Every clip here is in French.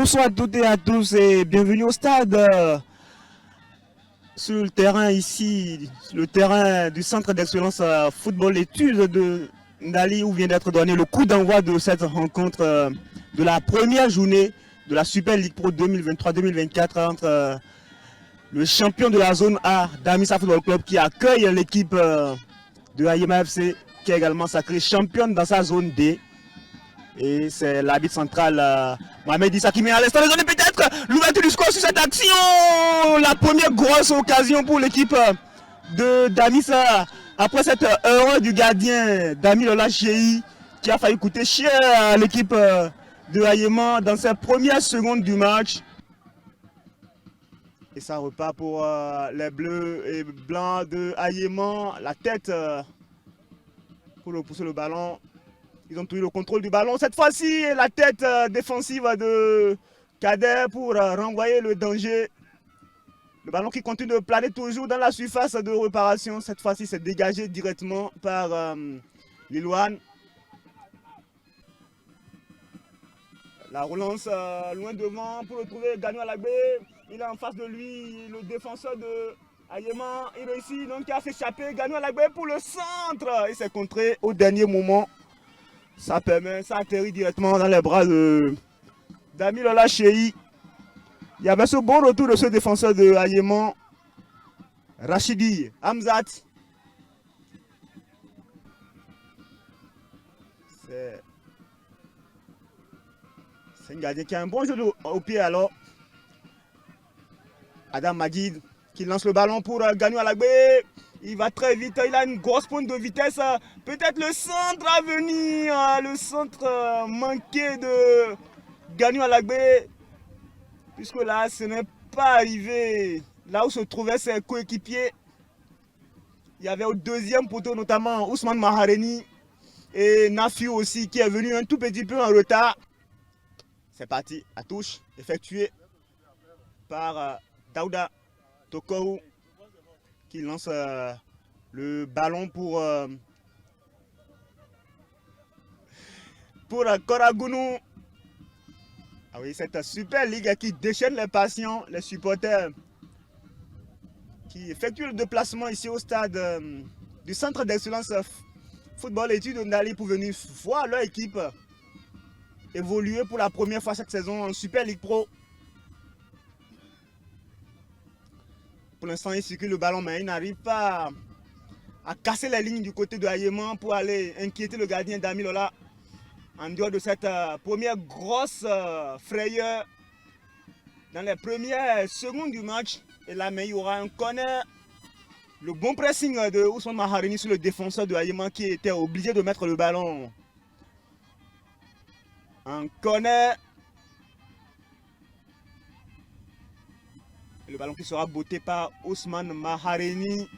Bonsoir à toutes et à tous et bienvenue au stade. Sur le terrain ici, le terrain du centre d'excellence football études de Ndali où vient d'être donné le coup d'envoi de cette rencontre de la première journée de la Super League Pro 2023-2024 entre le champion de la zone A, Damissa Football Club, qui accueille l'équipe de Ayema FC, qui est également sacrée championne dans sa zone D. Et c'est l'arbitre central Mohamed Issa qui met à l'instant de donner peut-être l'ouverture du score sur cette action. La première grosse occasion pour l'équipe de Damissa après cette erreur du gardien Dami Lola Chéhi qui a failli coûter cher à l'équipe de Ayema dans ses premières secondes du match. Et ça repart pour les bleus et blancs de Ayema. La tête pour pousser le ballon. Ils ont pris le contrôle du ballon. Cette fois-ci, la tête défensive de Kader pour renvoyer le danger. Le ballon qui continue de planer toujours dans la surface de réparation. Cette fois-ci, c'est dégagé directement par Lilouane. La relance loin devant pour retrouver Gagnon Alagbé. Il est en face de lui, le défenseur de Ayema. Il réussit donc à s'échapper. Gagnon Alagbé pour le centre. Il s'est contré au dernier moment. Ça atterrit directement dans les bras de Dami Lola Chéhi. Il y avait ce bon retour de ce défenseur de Ayema, Rachidi Hamzat. C'est un gardien qui a un bon jeu au pied alors. Adam Magid qui lance le ballon pour Gagnon Alagbé. Il va très vite, il a une grosse pointe de vitesse. Peut-être le centre à venir. Le centre manqué de Gagnon Alagbé. Puisque là, ce n'est pas arrivé. Là où se trouvaient ses coéquipiers. Il y avait au deuxième poteau notamment Ousmane Mahareni. Et Nafiou aussi qui est venu un tout petit peu en retard. C'est parti, à touche effectuée par Daouda Tokorou. Qui lance le ballon pour Koragounou. Ah oui, cette super ligue qui déchaîne les passions, les supporters qui effectuent le déplacement ici au stade du centre d'excellence football études de Ndali pour venir voir leur équipe évoluer pour la première fois cette saison en Super League Pro. Pour l'instant, il circule le ballon, mais il n'arrive pas à casser les lignes du côté de Ayema pour aller inquiéter le gardien Dami Lola. En dehors de cette première grosse frayeur dans les premières secondes du match. Et là, mais il y aura un corner. Le bon pressing de Ousmane Mahareni sur le défenseur de Ayema qui était obligé de mettre le ballon. Un corner. Le ballon qui sera botté par Ousmane Mahareni.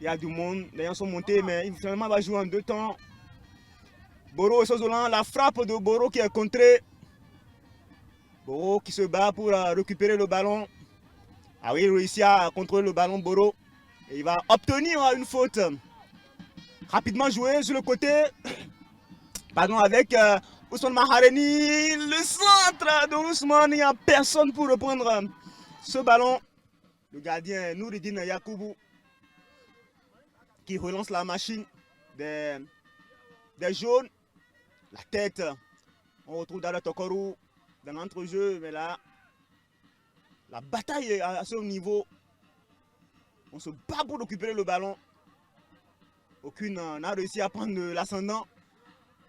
Il y a du monde. Les gens sont montés, mais il finalement va jouer en deux temps. Boro et Sozolan, la frappe de Boro qui est contrée. Boro qui se bat pour récupérer le ballon. Ah oui, il réussit à contrôler le ballon, Boro. Et il va obtenir une faute. Rapidement joué sur le côté. Pardon, avec Ousmane Mahareni. Le centre de Ousmane. Il n'y a personne pour reprendre ce ballon. Le gardien Nouridine Yakoubou qui relance la machine des jaunes. La tête, on retrouve Dada Tokorou dans l'entrejeu, mais là, la bataille est à ce niveau. On se bat pour récupérer le ballon. Aucune n'a réussi à prendre l'ascendant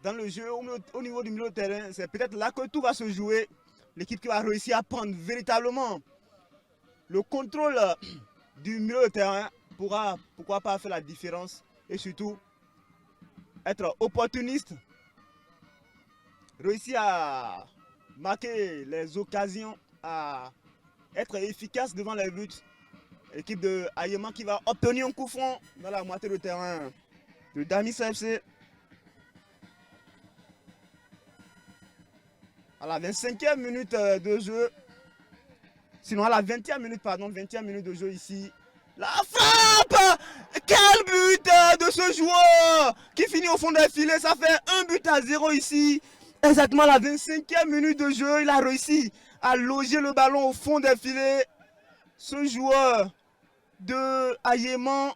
dans le jeu au niveau du milieu de terrain. C'est peut-être là que tout va se jouer. L'équipe qui va réussir à prendre véritablement le contrôle du milieu de terrain pourra, pourquoi pas, faire la différence et surtout être opportuniste, réussir à marquer les occasions, à être efficace devant les buts. L'équipe de Ayema qui va obtenir un coup franc dans la moitié de terrain de Damissa FC. À la 25e minute de jeu. Sinon à la 20e minute, pardon, 20e minute de jeu ici. La frappe! Quel but de ce joueur qui finit au fond des filets. Ça fait 1-0 ici. Exactement à la 25e minute de jeu, il a réussi à loger le ballon au fond des filets. Ce joueur de Ayéman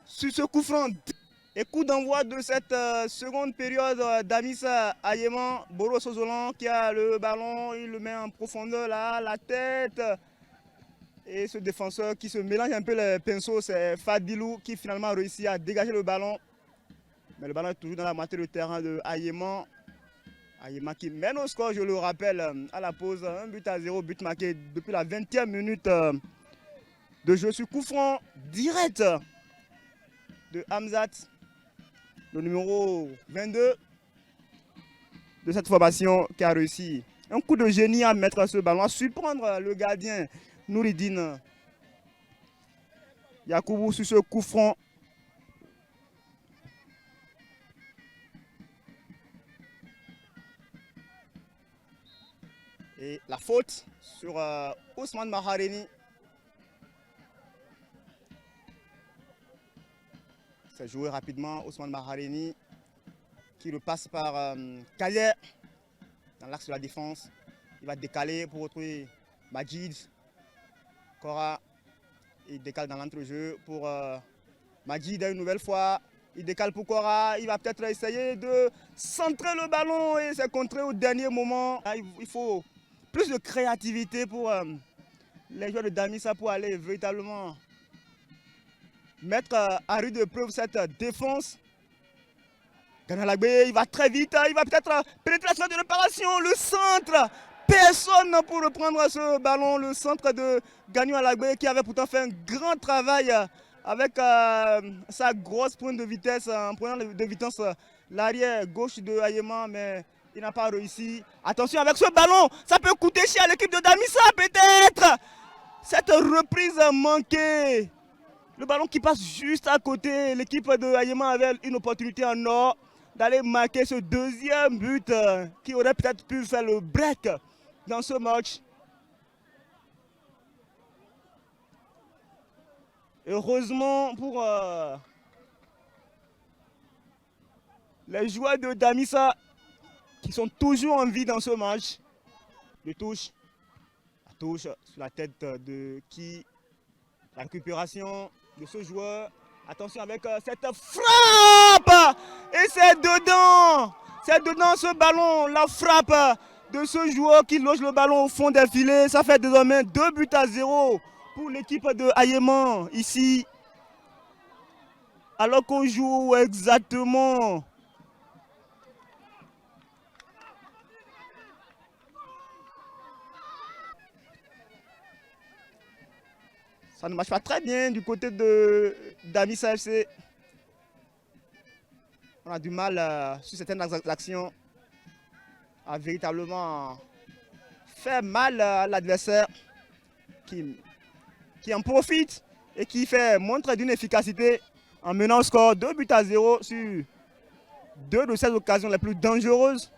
sur ce coup franc. Et coup d'envoi de cette seconde période d'Amissa Ayéman. Boro Sozolan qui a le ballon, il le met en profondeur là, la tête. Et ce défenseur qui se mélange un peu les pinceaux, c'est Fadilou qui finalement réussit à dégager le ballon. Mais le ballon est toujours dans la moitié de terrain de Ayéman. Ayéman qui mène au score, je le rappelle, à la pause. 1-0, but marqué depuis la 20e minute de jeu sur coup franc direct de Hamzat, le numéro 22 de cette formation qui a réussi un coup de génie à mettre ce ballon, à surprendre le gardien Nouridine Yakoubou sur ce coup franc. Et la faute sur Ousmane Mahareni. C'est joué rapidement Ousmane Mahareni qui repasse par Kader dans l'axe de la défense. Il va décaler pour retrouver Majid. Kora, il décale dans l'entrejeu pour Majid une nouvelle fois. Il décale pour Kora. Il va peut-être essayer de centrer le ballon et c'est contré au dernier moment. Il faut plus de créativité pour les joueurs de Damissa pour aller véritablement mettre à rude épreuve cette défense. Ganalagbe, il va très vite, il va peut-être pénétration de réparation, le centre. Personne pour reprendre ce ballon, le centre de Gagnon Alagbe qui avait pourtant fait un grand travail avec sa grosse pointe de vitesse, en prenant de vitesse l'arrière gauche de Ayéman, mais il n'a pas réussi. Attention avec ce ballon, ça peut coûter cher à l'équipe de Damissa peut-être. Cette reprise manquée. Le ballon qui passe juste à côté. L'équipe de Ayéman avait une opportunité en or d'aller marquer ce deuxième but qui aurait peut-être pu faire le break dans ce match. Heureusement pour les joueurs de Damissa qui sont toujours en vie dans ce match. La touche sur la tête de qui. La récupération de ce joueur. Attention avec cette frappe. Et c'est dedans. C'est dedans ce ballon. La frappe de ce joueur qui loge le ballon au fond des filets. Ça fait désormais 2-0 pour l'équipe de Ayéman ici. Alors qu'on joue exactement ça ne marche pas très bien du côté de Damissa FC. On a du mal sur certaines actions à véritablement faire mal à l'adversaire qui en profite et qui fait montre d'une efficacité en menant au score 2-0 sur deux de ces occasions les plus dangereuses.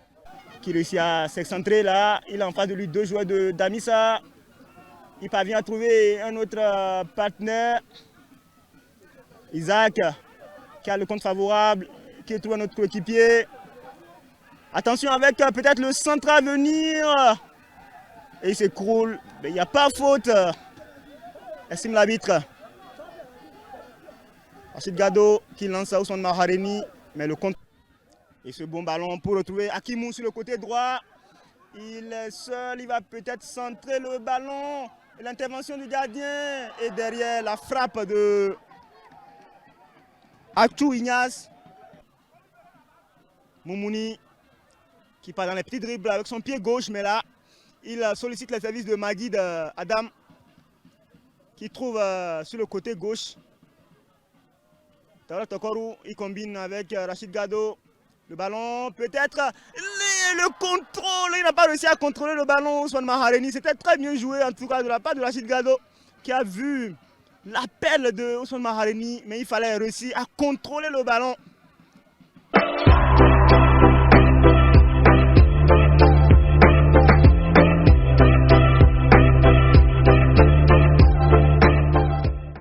Qui réussit à s'excentrer là. Il a en face de lui deux joueurs de Damissa. Il parvient à trouver un autre partenaire, Isaac, qui a le compte favorable, qui trouve un autre coéquipier. Attention avec peut-être le centre à venir. Et il s'écroule. Mais il n'y a pas faute. Estime l'arbitre. Rachid Gado qui lance à Ousmane Mahareni. Mais le compte. Et ce bon ballon pour retrouver Akimou sur le côté droit. Il est seul. Il va peut-être centrer le ballon. L'intervention du gardien et derrière la frappe de Achou Ignace. Moumouni qui part dans les petits dribbles avec son pied gauche, mais là il sollicite les services de Maguid Adam qui trouve sur le côté gauche. Taoura Tokorou, il combine avec Rachid Gado. Le ballon, peut-être le contrôle, il n'a pas réussi à contrôler le ballon, Ousmane Mahareni. C'était très bien joué en tout cas de la part de Rachid Gado qui a vu l'appel de Ousmane Mahareni, mais il fallait réussir à contrôler le ballon.